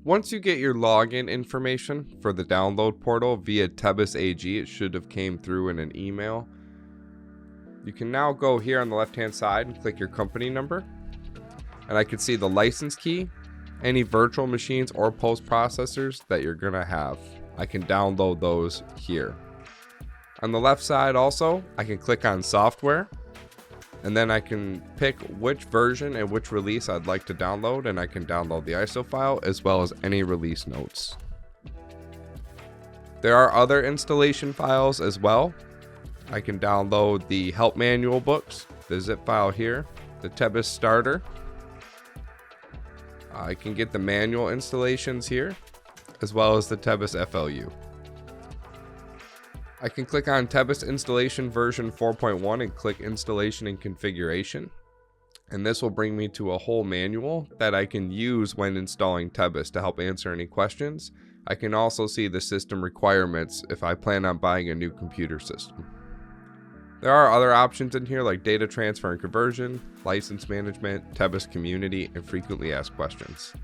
Once you get your login information for the download portal via Tebis AG, it should have came through in an email. You can now go here on the left hand side and click your company number. And I can see the license key, any virtual machines or post processors that you're going to have. I can download those here. On the left side also, I can click on software. And then I can pick which version and which release I'd like to download, and I can download the ISO file as well as any release notes. There are other installation files as well. I can download the help manual books, the zip file here, the Tebis starter. I can get the manual installations here, as well as the Tebis FLU. I can click on Tebis installation version 4.1 and click installation and configuration. And this will bring me to a whole manual that I can use when installing Tebis to help answer any questions. I can also see the system requirements if I plan on buying a new computer system. There are other options in here like data transfer and conversion, license management, Tebis community, and frequently asked questions.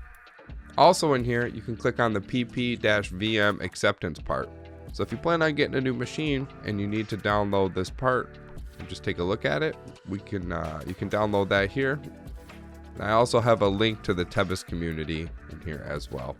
Also in here, you can click on the pp-vm acceptance part. So if you plan on getting a new machine and you need to download this part and just take a look at it, you can download that here. And I also have a link to the Tebis community in here as well.